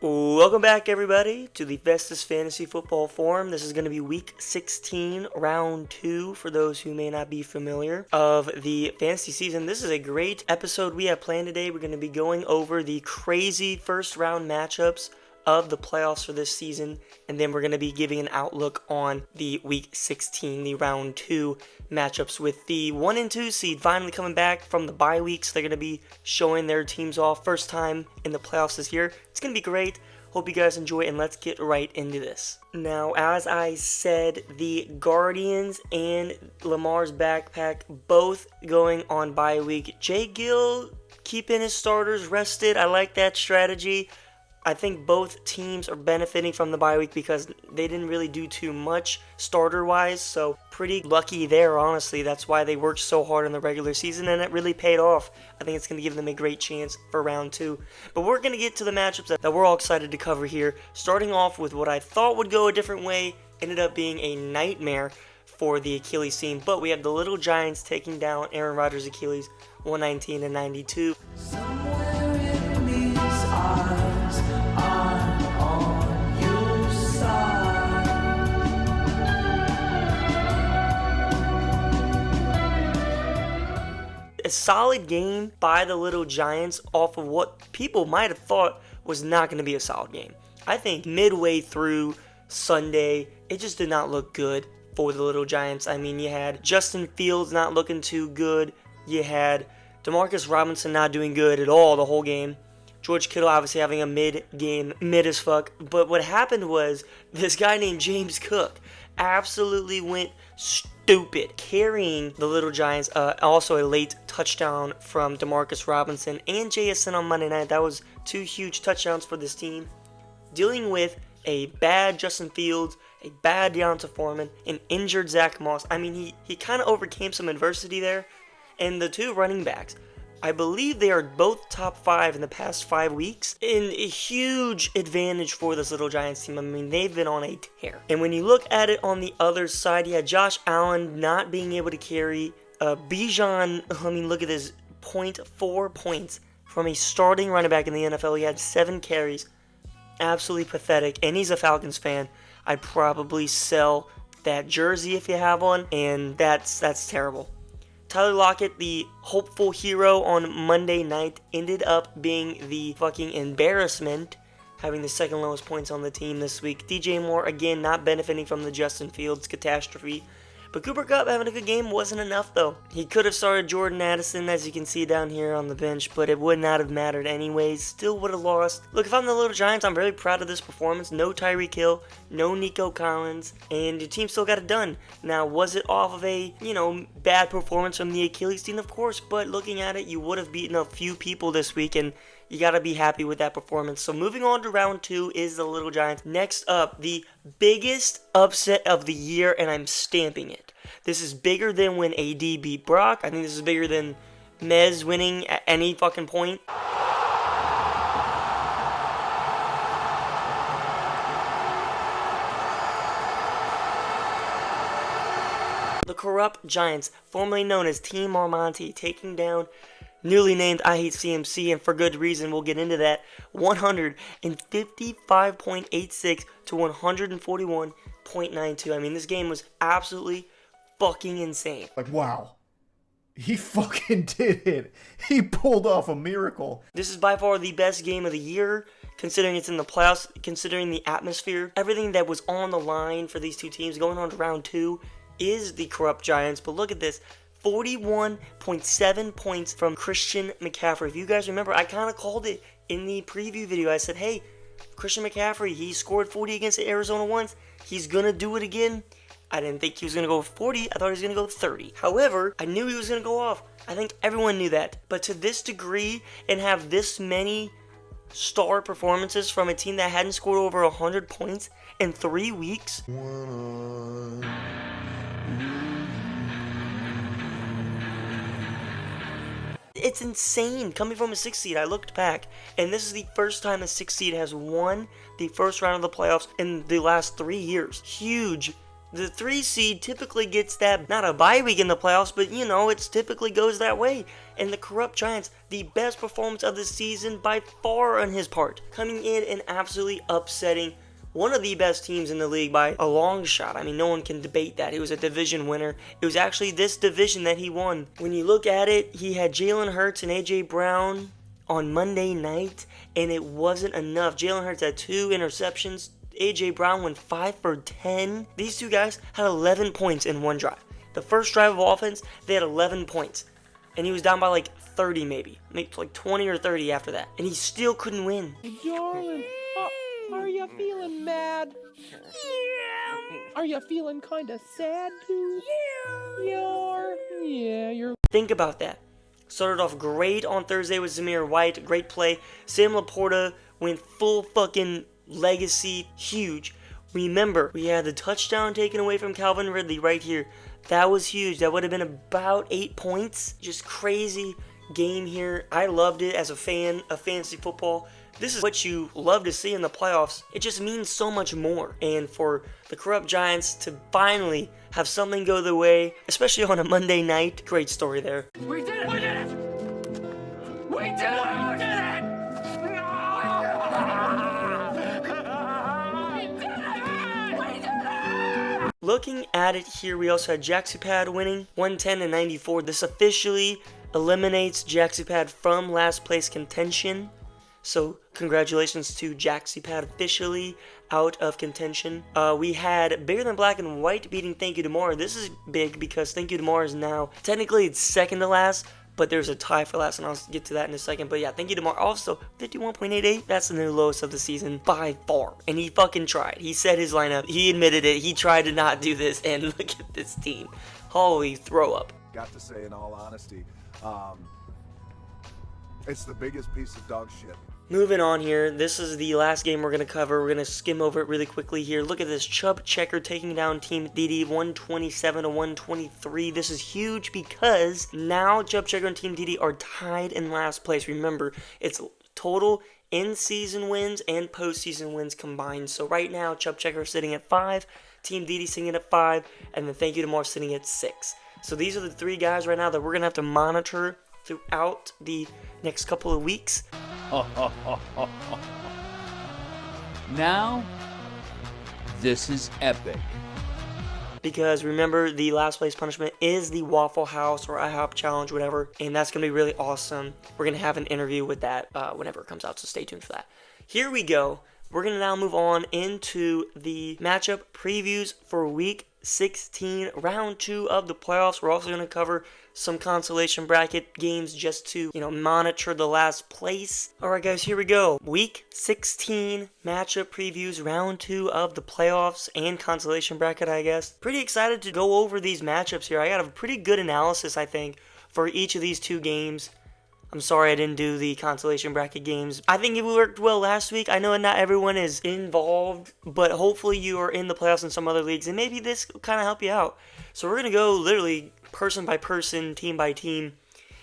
Welcome back, everybody, to the Festus Fantasy Football Forum. This is going to be Week 16, Round 2, for those who may not be familiar, of the fantasy season. This is a great episode we have planned today. We're going to be going over the crazy first-round matchups of the playoffs for this season, and then we're going to be giving an outlook on the Week 16, the Round 2 matchups, with the 1 and 2 seed finally coming back from the bye weeks. They're going to be showing their teams off first time in the playoffs this year. It's going to be great. Hope you guys enjoy, and let's get right into this. Now, as I said, the Guardians and Lamar's backpack both going on bye week. Jay Gill keeping his starters rested. I like that strategy. I think both teams are benefiting from the bye week because they didn't really do too much starter-wise, so pretty lucky there, honestly. That's why they worked so hard in the regular season, and it really paid off. I think it's going to give them a great chance for round 2. But we're going to get to the matchups that we're all excited to cover here, starting off with what I thought would go a different way, ended up being a nightmare for the Achilles team. But we have the Little Giants taking down Aaron Rodgers' Achilles, 119-92. A solid game by the Little Giants off of what people might have thought was not going to be a solid game. I think midway through Sunday, it just did not look good for the Little Giants. I mean, you had Justin Fields not looking too good. You had Demarcus Robinson not doing good at all the whole game. George Kittle obviously having a mid-game, mid as fuck. But what happened was this guy named James Cook absolutely went stupid, carrying the Little Giants. Also a late touchdown from Demarcus Robinson and JSN on Monday night. That was 2 huge touchdowns for this team. Dealing with a bad Justin Fields, a bad Deonta Foreman, an injured Zach Moss. I mean, he kind of overcame some adversity there. And the 2 running backs, I believe they are both top 5 in the past 5 weeks, and a huge advantage for this Little Giants team. I mean, they've been on a tear. And when you look at it on the other side, you had Josh Allen not being able to carry. Bijan, I mean, look at this, 0.4 points from a starting running back in the NFL. He had 7 carries. Absolutely pathetic. And he's a Falcons fan. I'd probably sell that jersey if you have one, and that's terrible. Tyler Lockett, the hopeful hero on Monday night, ended up being the fucking embarrassment, having the second lowest points on the team this week. DJ Moore, again, not benefiting from the Justin Fields catastrophe. But Cooper Kupp having a good game wasn't enough, though. He could have started Jordan Addison, as you can see down here on the bench, but it would not have mattered anyways. Still would have lost. Look, if I'm the Little Giants, I'm very proud of this performance. No Tyreek Hill, no Nico Collins, and your team still got it done. Now, was it off of a, bad performance from the Achilles team? Of course, but looking at it, you would have beaten a few people this week, and you got to be happy with that performance. So moving on to round 2 is the Little Giants. Next up, the biggest upset of the year, and I'm stamping it. This is bigger than when AD beat Brock. I think this is bigger than Mez winning at any fucking point. The corrupt Giants, formerly known as Team Armonte, taking down newly named I Hate CMC, and for good reason. We'll get into that. 155.86 to 141.92. I mean, this game was absolutely fucking insane. Like, wow. He fucking did it. He pulled off a miracle. This is by far the best game of the year, considering it's in the playoffs, considering the atmosphere. Everything that was on the line for these 2 teams going on to round 2 is the corrupt Giants. But look at this. 41.7 points from Christian McCaffrey. If you guys remember, I kind of called it in the preview video. I said, hey, Christian McCaffrey, he scored 40 against Arizona once. He's going to do it again. I didn't think he was going to go 40. I thought he was going to go 30. However, I knew he was going to go off. I think everyone knew that. But to this degree and have this many star performances from a team that hadn't scored over 100 points in 3 weeks. It's insane coming from a 6 seed. I looked back, and this is the first time a 6 seed has won the first round of the playoffs in the last 3 years. Huge The 3 seed typically gets that, not a bye week in the playoffs, but it typically goes that way. And the Corrupt Giants, the best performance of the season by far on his part, coming in and absolutely upsetting one of the best teams in the league by a long shot. I mean, no one can debate that. He was a division winner. It was actually this division that he won. When you look at it, he had Jalen Hurts and A.J. Brown on Monday night, and it wasn't enough. Jalen Hurts had 2 interceptions. A.J. Brown went 5 for 10. These two guys had 11 points in one drive. The first drive of offense, they had 11 points. And he was down by like 30 maybe like 20 or 30 after that. And he still couldn't win. Darling, are you feeling mad? Yeah. Are you feeling kind of sad too? Yeah. You're. Think about that. Started off great on Thursday with Zamir White. Great play. Sam Laporta went full fucking legacy. Huge. Remember, we had the touchdown taken away from Calvin Ridley right here. That was huge. That would have been about 8 points. Just crazy game here. I loved it as a fan of fantasy football. This is what you love to see in the playoffs. It just means so much more. And for the Corrupt Giants to finally have something go their way, especially on a Monday night, great story there. We did it! We did it! We did it! We did it! Looking at it here, we also had Jacksepad winning 110-94. This officially eliminates Jacksepad from last place contention. So congratulations to Jacksepad officially out of contention. We had Bigger Than Black and White beating Thank You Tomorrow. This is big because Thank You Tomorrow is now technically it's second to last, but there's a tie for last, and I'll get to that in a second. But yeah, Thank You Tomorrow also 51.88. That's the new lowest of the season by far. And he fucking tried. He said his lineup. He admitted it. He tried to not do this, and look at this team. Holy throw up. Got to say, in all honesty, it's the biggest piece of dog shit. Moving on here, this is the last game we're going to cover. We're going to skim over it really quickly here. Look at this, Chubb Checker taking down Team DD 127-123. This is huge because now Chubb Checker and Team DD are tied in last place. Remember, it's total in-season wins and postseason wins combined. So right now, Chubb Checker is sitting at 5, Team DD sitting at 5, and then Thank You Tomorrow sitting at 6. So these are the 3 guys right now that we're going to have to monitor throughout the next couple of weeks. Now, this is epic. Because remember, the last place punishment is the Waffle House or IHOP challenge, whatever, and that's going to be really awesome. We're going to have an interview with that whenever it comes out, so stay tuned for that. Here we go. We're going to now move on into the matchup previews for Week 16, Round 2 of the playoffs. We're also going to cover some consolation bracket games just to, monitor the last place. Alright guys, here we go. Week 16 matchup previews, Round 2 of the playoffs and consolation bracket, I guess. Pretty excited to go over these matchups here. I got a pretty good analysis, I think, for each of these 2 games. I'm sorry I didn't do the consolation bracket games. I think it worked well last week. I know not everyone is involved, but hopefully you are in the playoffs in some other leagues, and maybe this will kind of help you out. So we're going to go literally person by person, team by team,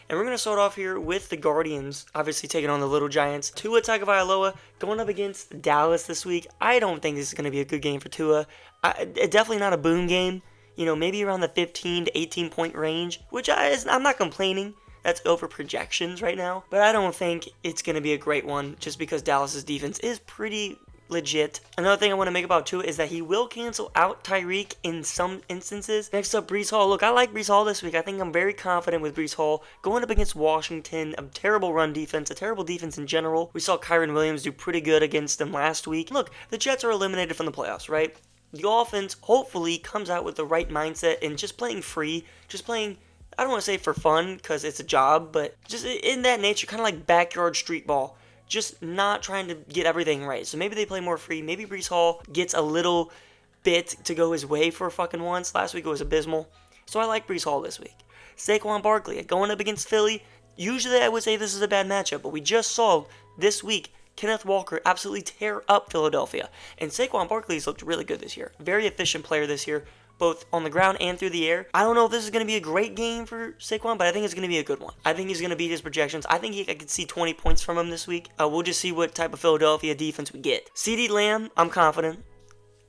and we're going to start off here with the Guardians, obviously taking on the Little Giants. Tua Tagovailoa going up against Dallas this week. I don't think this is going to be a good game for Tua. Definitely not a boom game. Maybe around the 15 to 18 point range, which I'm not complaining. That's over projections right now. But I don't think it's going to be a great one just because Dallas's defense is pretty legit. Another thing I want to make about Tua is that he will cancel out Tyreek in some instances. Next up, Breece Hall. Look, I like Breece Hall this week. I think I'm very confident with Breece Hall going up against Washington, a terrible run defense, a terrible defense in general. We saw Kyron Williams do pretty good against them last week. Look, the Jets are eliminated from the playoffs, right? The offense hopefully comes out with the right mindset and just playing free, just playing, I don't want to say for fun because it's a job, but just in that nature, kind of like backyard street ball. Just not trying to get everything right. So maybe they play more free. Maybe Breece Hall gets a little bit to go his way for fucking once. Last week it was abysmal. So I like Breece Hall this week. Saquon Barkley going up against Philly. Usually I would say this is a bad matchup, but we just saw this week Kenneth Walker absolutely tear up Philadelphia. And Saquon Barkley's looked really good this year. Very efficient player this year, both on the ground and through the air. I don't know if this is going to be a great game for Saquon, but I think it's going to be a good one. I think he's going to beat his projections. I think I could see 20 points from him this week. We'll just see what type of Philadelphia defense we get. CeeDee Lamb, I'm confident.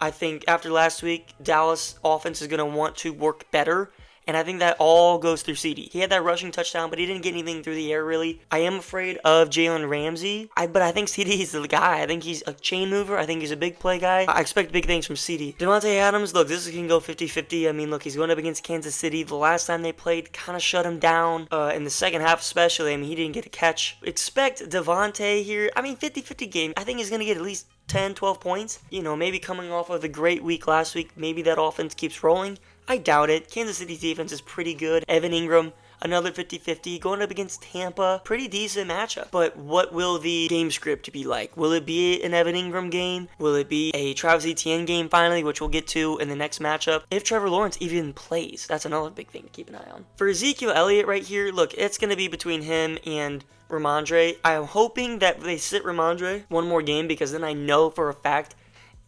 I think after last week, Dallas offense is going to want to work better. And I think that all goes through CD. He had that rushing touchdown, but he didn't get anything through the air, really. I am afraid of Jalen Ramsey, but I think CD is the guy. I think he's a chain mover. I think he's a big play guy. I expect big things from CD. Devontae Adams, look, this can go 50-50. I mean, look, he's going up against Kansas City. The last time they played, kind of shut him down. In the second half especially, I mean, he didn't get a catch. Expect Devontae here. I mean, 50-50 game. I think he's going to get at least 10, 12 points. You know, maybe coming off of the great week last week, maybe that offense keeps rolling. I doubt it. Kansas City's defense is pretty good. Evan Ingram, another 50-50. Going up against Tampa, pretty decent matchup. But what will the game script be like? Will it be an Evan Ingram game? Will it be a Travis Etienne game finally, which we'll get to in the next matchup? If Trevor Lawrence even plays, that's another big thing to keep an eye on. For Ezekiel Elliott right here, look, it's going to be between him and Ramondre. I am hoping that they sit Ramondre one more game because then I know for a fact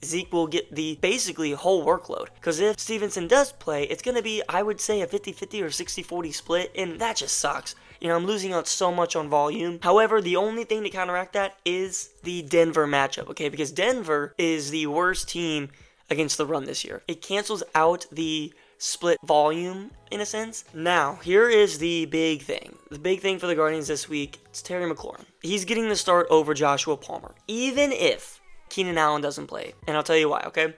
Zeke will get the basically whole workload. Because if Stevenson does play, it's going to be, I would say, a 50-50 or 60-40 split, and that just sucks. You know, I'm losing out so much on volume. However, the only thing to counteract that is the Denver matchup, okay? Because Denver is the worst team against the run this year. It cancels out the split volume, in a sense. Now, here is the big thing. The big thing for the Guardians this week, it's Terry McLaurin. He's getting the start over Joshua Palmer. Even if Keenan Allen doesn't play. And I'll tell you why, okay?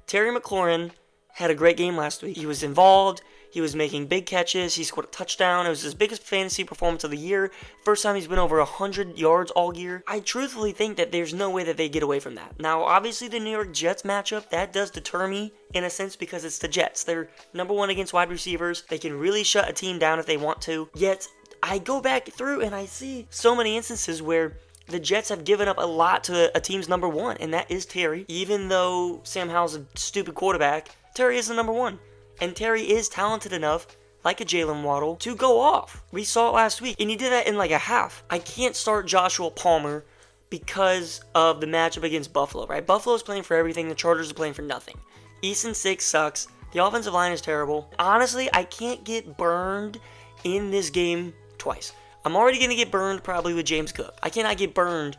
Terry McLaurin had a great game last week. He was involved. He was making big catches. He scored a touchdown. It was his biggest fantasy performance of the year. First time he's been over 100 yards all year. I truthfully think that there's no way that they get away from that. Now, obviously, the New York Jets matchup, that does deter me in a sense because it's the Jets. They're number one against wide receivers. They can really shut a team down if they want to. Yet, I go back through and I see so many instances where the Jets have given up a lot to a team's number one, and that is Terry. Even though Sam Howell's a stupid quarterback, Terry is the number one. And Terry is talented enough, like a Jalen Waddle, to go off. We saw it last week, and he did that in like a half. I can't start Joshua Palmer because of the matchup against Buffalo, right? Buffalo's playing for everything. The Chargers are playing for nothing. Easton 6 sucks. The offensive line is terrible. Honestly, I can't get burned in this game twice. I'm already going to get burned probably with James Cook. I cannot get burned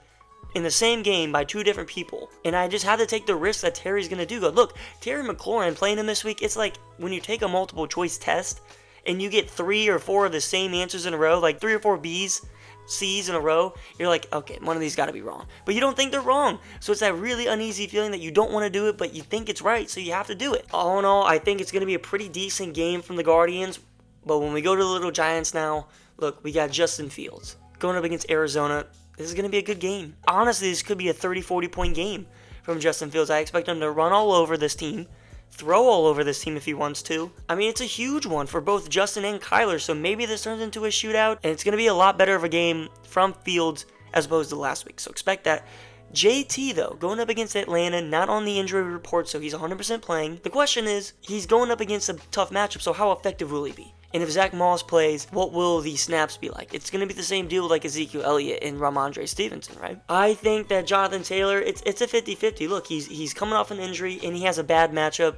in the same game by two different people. And I just have to take the risk that Terry's going to do good. Look, Terry McLaurin playing him this week, it's like when you take a multiple choice test and you get 3 or 4 of the same answers in a row, like 3 or 4 B's, C's in a row, you're like, okay, one of these got to be wrong. But you don't think they're wrong. So it's that really uneasy feeling that you don't want to do it, but you think it's right, so you have to do it. All in all, I think it's going to be a pretty decent game from the Guardians. But when we go to the Little Giants now, look, we got Justin Fields going up against Arizona. This is going to be a good game. Honestly, this could be a 30-40 point game from Justin Fields. I expect him to run all over this team, throw all over this team if he wants to. I mean, it's a huge one for both Justin and Kyler, so maybe this turns into a shootout, and it's going to be a lot better of a game from Fields as opposed to last week. So expect that. JT, though, going up against Atlanta, not on the injury report, so he's 100% playing. The question is, he's going up against a tough matchup, so how effective will he be? And if Zach Moss plays, what will the snaps be like? It's going to be the same deal like Ezekiel Elliott and Ramondre Stevenson, right? I think that Jonathan Taylor, it's a 50-50. Look, he's coming off an injury, and he has a bad matchup.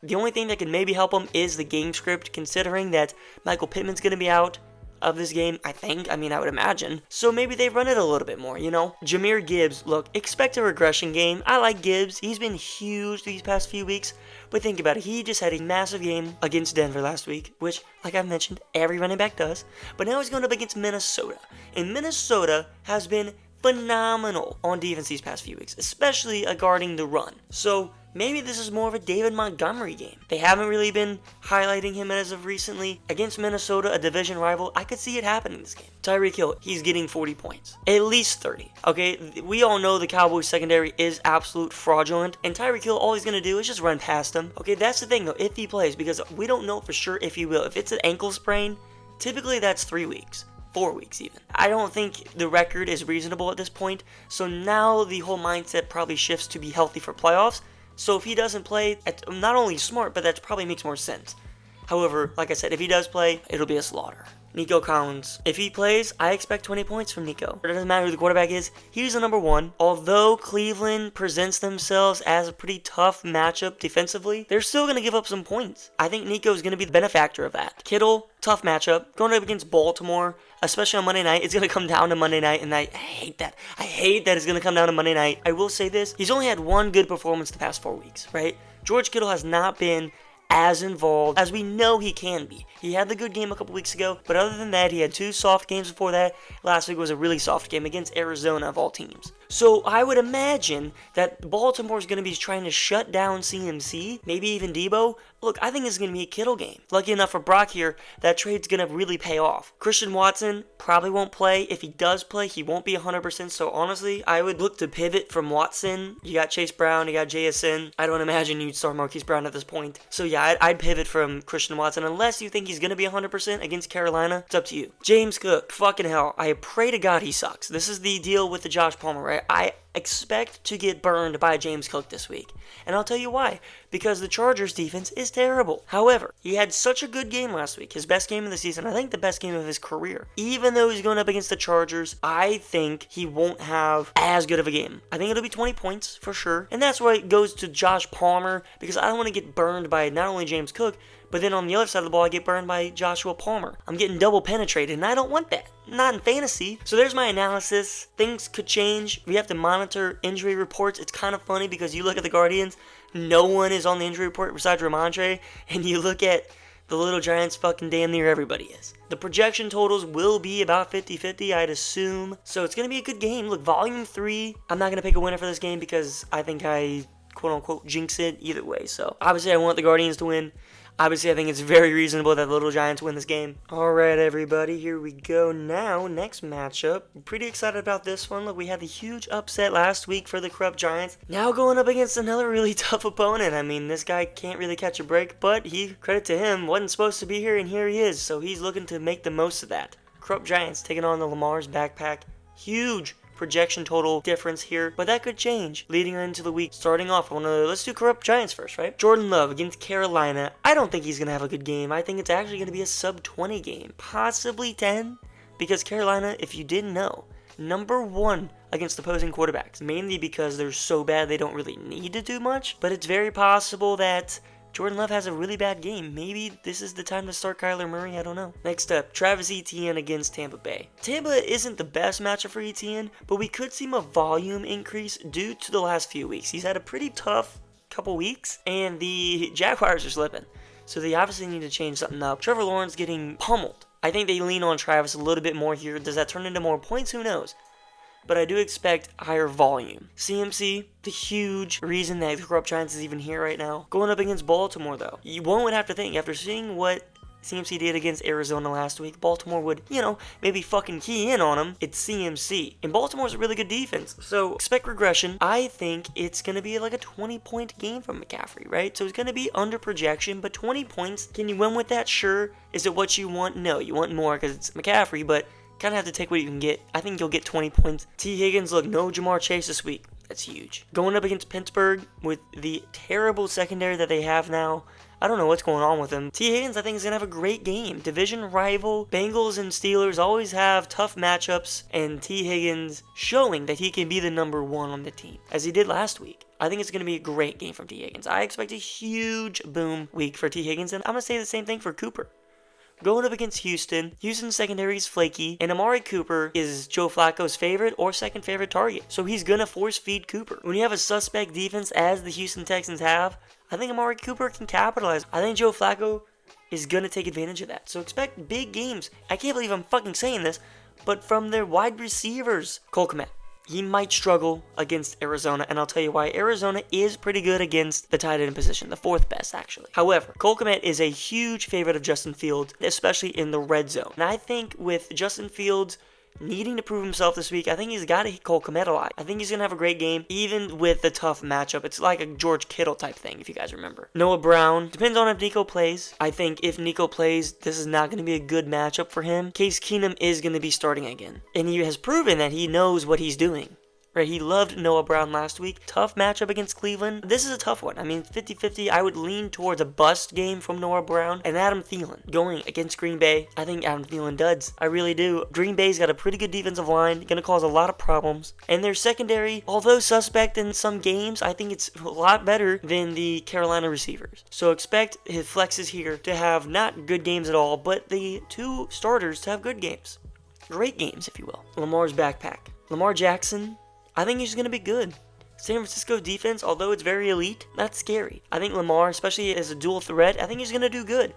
The only thing that can maybe help him is the game script, considering that Michael Pittman's going to be out of this game, I think. I mean, I would imagine. So maybe they run it a little bit more, you know? Jahmyr Gibbs, look, expect a regression game. I like Gibbs. He's been huge these past few weeks. But think about it. He just had a massive game against Denver last week, which, like I've mentioned, every running back does. But now he's going up against Minnesota. And Minnesota has been phenomenal on defense these past few weeks, especially guarding the run. So maybe this is more of a David Montgomery game. They haven't really been highlighting him as of recently. Against Minnesota, a division rival, I could see it happening in this game. Tyreek Hill, he's getting 40 points. At least 30. Okay, we all know the Cowboys secondary is absolute fraudulent, and Tyreek Hill, all he's going to do is just run past him. Okay, that's the thing though, if he plays, because we don't know for sure if he will. If it's an ankle sprain, typically that's 3 weeks. 4 weeks even. I don't think the record is reasonable at this point, so now the whole mindset probably shifts to be healthy for playoffs. So if he doesn't play, it's not only smart, but that probably makes more sense. However, like I said, if he does play, it'll be a slaughter. Nico Collins. If he plays, I expect 20 points from Nico. It doesn't matter who the quarterback is. He's the number one. Although Cleveland presents themselves as a pretty tough matchup defensively, they're still going to give up some points. I think Nico is going to be the benefactor of that. Kittle, tough matchup. Going up against Baltimore, especially on Monday night. It's going to come down to Monday night, and I hate that. I hate that it's going to come down to Monday night. I will say this. He's only had one good performance the past 4 weeks, right? George Kittle has not been as involved as we know he can be. He had the good game a couple weeks ago, but other than that, he had 2 soft games before that. Last week was a really soft game against Arizona of all teams. So I would imagine that Baltimore is going to be trying to shut down CMC, maybe even Debo. Look, I think it's going to be a Kittle game. Lucky enough for Brock here, that trade's going to really pay off. Christian Watson probably won't play. If he does play, he won't be 100%. So honestly, I would look to pivot from Watson. You got Chase Brown, you got JSN. I don't imagine you'd start Marquise Brown at this point. So yeah, I'd pivot from Christian Watson unless you think he's going to be 100% against Carolina. It's up to you. James Cook, fucking hell. I pray to God he sucks. This is the deal with the Josh Palmer, right? I expect to get burned by James Cook this week. And I'll tell you why. Because the Chargers defense is terrible. However, he had such a good game last week. His best game of the season. I think the best game of his career. Even though he's going up against the Chargers, I think he won't have as good of a game. I think it'll be 20 points for sure. And that's why it goes to Josh Palmer. Because I don't want to get burned by not only James Cook, but then on the other side of the ball, I get burned by Joshua Palmer. I'm getting double penetrated, and I don't want that. Not in fantasy. So there's my analysis. Things could change. We have to monitor injury reports. It's kind of funny because you look at the Guardians, no one is on the injury report besides Ramondre, and you look at the Little Giants, fucking damn near everybody is. The projection totals will be about 50-50, I'd assume. So it's going to be a good game. Look, Volume 3, I'm not going to pick a winner for this game because I think I quote-unquote jinx it either way. So obviously I want the Guardians to win. Obviously, I think it's very reasonable that the Little Giants win this game. Alright, everybody, here we go now. Next matchup. I'm pretty excited about this one. Look, we had the huge upset last week for the Corrupt Giants. Now going up against another really tough opponent. I mean, this guy can't really catch a break, but credit to him, wasn't supposed to be here, and here he is. So he's looking to make the most of that. Corrupt Giants taking on the Lamar's backpack. Huge projection total difference here, but that could change leading into the week. Starting off, let's do Corrupt Giants first, right? Jordan Love against Carolina. I don't think he's gonna have a good game. I think it's actually gonna be a sub 20 game, possibly 10, because Carolina, if you didn't know, number 1 against opposing quarterbacks, mainly because they're so bad they don't really need to do much. But it's very possible that Jordan Love has a really bad game. Maybe this is the time to start Kyler Murray. I don't know. Next up, Travis Etienne against Tampa Bay. Tampa isn't the best matchup for Etienne, but we could see a volume increase due to the last few weeks. He's had a pretty tough couple weeks, and the Jaguars are slipping. So they obviously need to change something up. Trevor Lawrence getting pummeled. I think they lean on Travis a little bit more here. Does that turn into more points? Who knows? But I do expect higher volume. CMC, the huge reason that the Corrupt Giants is even here right now. Going up against Baltimore, though. One would have to think, after seeing what CMC did against Arizona last week, Baltimore would, maybe fucking key in on him. It's CMC. And Baltimore's a really good defense. So expect regression. I think it's going to be like a 20-point game from McCaffrey, right? So it's going to be under projection, but 20 points. Can you win with that? Sure. Is it what you want? No, you want more because it's McCaffrey, but kind of have to take what you can get. I think you'll get 20 points. T. Higgins, look, no Jamar Chase this week. That's huge. Going up against Pittsburgh with the terrible secondary that they have now. I don't know what's going on with him. T. Higgins, I think, is going to have a great game. Division rival. Bengals and Steelers always have tough matchups. And T. Higgins showing that he can be the number 1 on the team, as he did last week. I think it's going to be a great game from T. Higgins. I expect a huge boom week for T. Higgins. And I'm going to say the same thing for Cooper. Going up against Houston, Houston's secondary is flaky, and Amari Cooper is Joe Flacco's favorite or second favorite target. So he's going to force feed Cooper. When you have a suspect defense as the Houston Texans have, I think Amari Cooper can capitalize. I think Joe Flacco is going to take advantage of that. So expect big games. I can't believe I'm fucking saying this, but from their wide receivers. Cole Kmet. He might struggle against Arizona, and I'll tell you why. Arizona is pretty good against the tight end position, the 4th best, actually. However, Cole Kmet is a huge favorite of Justin Fields, especially in the red zone. And I think with Justin Fields needing to prove himself this week, I think he's got to hit Cole Kmet a lot. I think he's going to have a great game, even with the tough matchup. It's like a George Kittle type thing, if you guys remember. Noah Brown, depends on if Nico plays. I think if Nico plays, this is not going to be a good matchup for him. Case Keenum is going to be starting again. And he has proven that he knows what he's doing. right? He loved Noah Brown last week. Tough matchup against Cleveland. This is a tough one. I mean, 50-50. I would lean towards a bust game from Noah Brown and Adam Thielen going against Green Bay. I think Adam Thielen duds. I really do. Green Bay's got a pretty good defensive line, going to cause a lot of problems. And their secondary, although suspect in some games, I think it's a lot better than the Carolina receivers. So expect his flexes here to have not good games at all, but the two starters to have good games. Great games, if you will. Lamar's backpack. Lamar Jackson, I think he's going to be good. San Francisco defense, although it's very elite, that's scary. I think Lamar, especially as a dual threat, I think he's going to do good.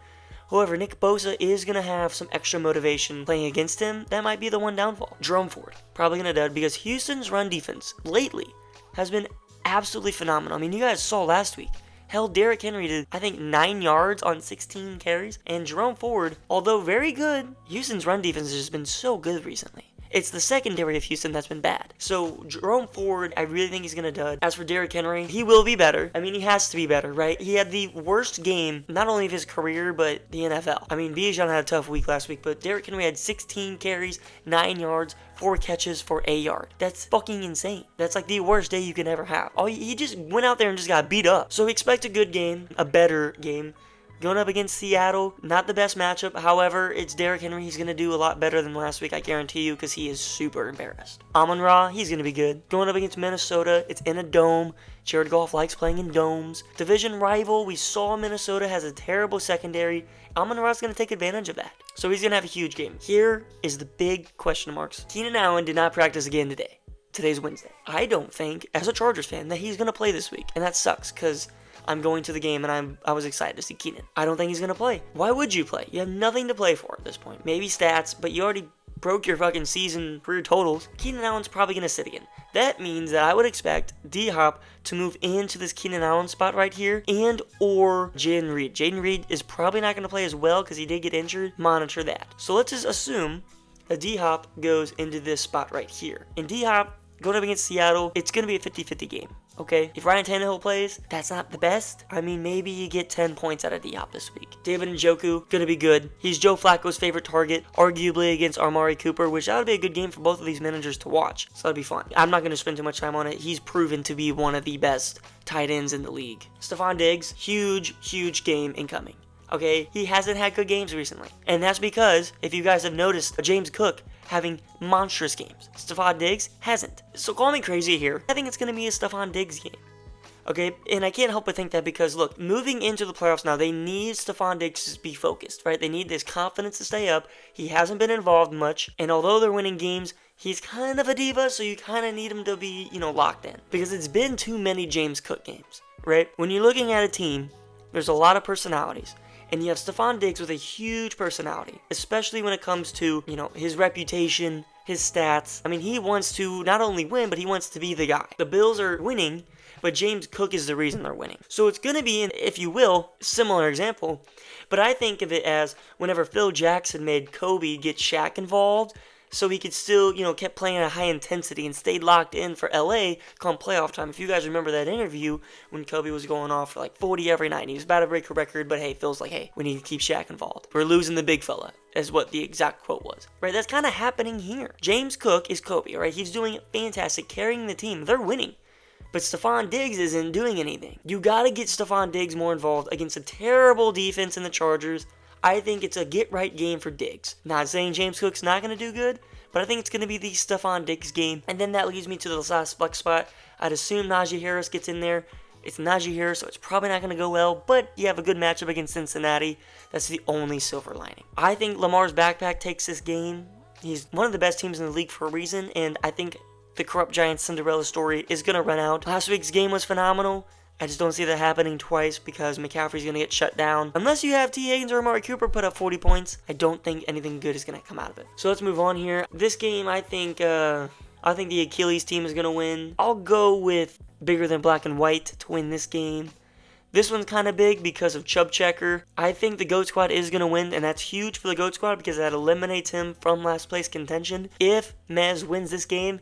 However, Nick Bosa is going to have some extra motivation playing against him. That might be the one downfall. Jerome Ford, probably going to dud because Houston's run defense lately has been absolutely phenomenal. I mean, you guys saw last week. Hell, Derrick Henry did, I think, 9 yards on 16 carries. And Jerome Ford, although very good, Houston's run defense has just been so good recently. It's the secondary of Houston that's been bad. So Jerome Ford, I really think he's going to dud. As for Derrick Henry, he will be better. I mean, he has to be better, right? He had the worst game, not only of his career, but the NFL. I mean, Bijan had a tough week last week, but Derrick Henry had 16 carries, 9 yards, 4 catches for a yard. That's fucking insane. That's like the worst day you can ever have. He just went out there and just got beat up. So expect a good game, a better game. Going up against Seattle, not the best matchup. However, it's Derrick Henry. He's going to do a lot better than last week, I guarantee you, because he is super embarrassed. Amon-Ra, he's going to be good. Going up against Minnesota, it's in a dome. Jared Goff likes playing in domes. Division rival, we saw Minnesota has a terrible secondary. Amon-Ra's going to take advantage of that. So he's going to have a huge game. Here is the big question marks. Keenan Allen did not practice again today. Today's Wednesday. I don't think, as a Chargers fan, that he's going to play this week. And that sucks, because I'm going to the game and I was excited to see Keenan. I don't think he's going to play. Why would you play? You have nothing to play for at this point. Maybe stats, but you already broke your fucking season career totals. Keenan Allen's probably going to sit again. That means that I would expect D-Hop to move into this Keenan Allen spot right here and or Jaden Reed. Jaden Reed is probably not going to play as well because he did get injured. Monitor that. So let's just assume that D-Hop goes into this spot right here. And D-Hop going up against Seattle, it's going to be a 50-50 game. Okay, if Ryan Tannehill plays, that's not the best. I mean, maybe you get 10 points out of D-Hop this week. David Njoku, gonna be good. He's Joe Flacco's favorite target, arguably against Amari Cooper, which that would be a good game for both of these managers to watch. So that'd be fun. I'm not gonna spend too much time on it. He's proven to be one of the best tight ends in the league. Stephon Diggs, huge game incoming. Okay, he hasn't had good games recently. And that's because, if you guys have noticed, James Cook having monstrous games. Stephon Diggs hasn't. So call me crazy here. I think it's going to be a Stephon Diggs game. Okay, and I can't help but think that because, look, moving into the playoffs now, they need Stephon Diggs to be focused, right? They need this confidence to stay up. He hasn't been involved much, and although they're winning games, he's kind of a diva, so you kind of need him to be, locked in. Because it's been too many James Cook games, right? When you're looking at a team, there's a lot of personalities. And you have Stephon Diggs with a huge personality, especially when it comes to, his reputation, his stats. I mean, he wants to not only win, but he wants to be the guy. The Bills are winning, but James Cook is the reason they're winning. So it's going to be, if you will, similar example, but I think of it as whenever Phil Jackson made Kobe get Shaq involved, so he could still, kept playing at a high intensity and stayed locked in for LA come playoff time. If you guys remember that interview when Kobe was going off for like 40 every night, and he was about to break a record, but hey, Phil's like, hey, we need to keep Shaq involved. We're losing the big fella, is what the exact quote was. Right, that's kind of happening here. James Cook is Kobe, right? He's doing fantastic, carrying the team. They're winning. But Stephon Diggs isn't doing anything. You got to get Stephon Diggs more involved against a terrible defense in the Chargers. I think it's a get-right game for Diggs. Not saying James Cook's not going to do good, but I think it's going to be the Stephon Diggs game. And then that leads me to the last flex spot. I'd assume Najee Harris gets in there. It's Najee Harris, so it's probably not going to go well, but you have a good matchup against Cincinnati. That's the only silver lining. I think Lamar's backpack takes this game. He's one of the best teams in the league for a reason, and I think the corrupt Giants Cinderella story is going to run out. Last week's game was phenomenal. I just don't see that happening twice because McCaffrey's going to get shut down. Unless you have T. Higgins or Amari Cooper put up 40 points, I don't think anything good is going to come out of it. So let's move on here. This game, I think the Achilles team is going to win. I'll go with bigger than black and white to win this game. This one's kind of big because of Chubb Checker. I think the GOAT Squad is going to win, and that's huge for the GOAT Squad because that eliminates him from last place contention. If Mez wins this game,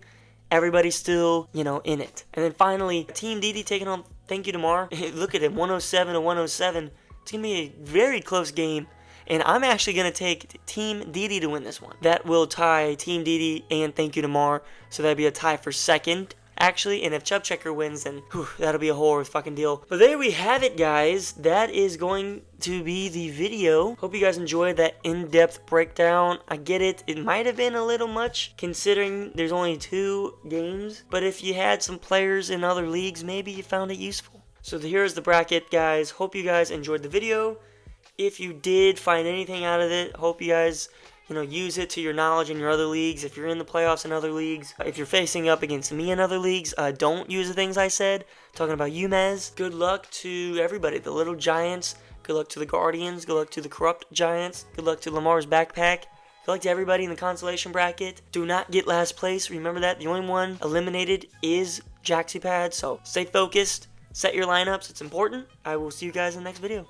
everybody's still, in it. And then finally, Team DD taking on Thank You Tomorrow. Look at it, 107 to 107. It's going to be a very close game. And I'm actually going to take Team DD to win this one. That will tie Team DD and Thank You Tomorrow. So that'd be a tie for second actually. And if Chub Checker wins, then whew, that'll be a whole fucking deal. But there we have it, guys. That is going to be the video. Hope you guys enjoyed that in-depth breakdown. I get it. It might have been a little much considering there's only 2 games. But if you had some players in other leagues, maybe you found it useful. So here's the bracket, guys. Hope you guys enjoyed the video. If you did find anything out of it, hope you guys, use it to your knowledge in your other leagues. If you're in the playoffs in other leagues, if you're facing up against me in other leagues, don't use the things I said. Talking about you, Mez. Good luck to everybody. The Little Giants. Good luck to the Guardians. Good luck to the Corrupt Giants. Good luck to Lamar's Backpack. Good luck to everybody in the consolation bracket. Do not get last place. Remember that. The only one eliminated is JaxyPad. So stay focused. Set your lineups. It's important. I will see you guys in the next video.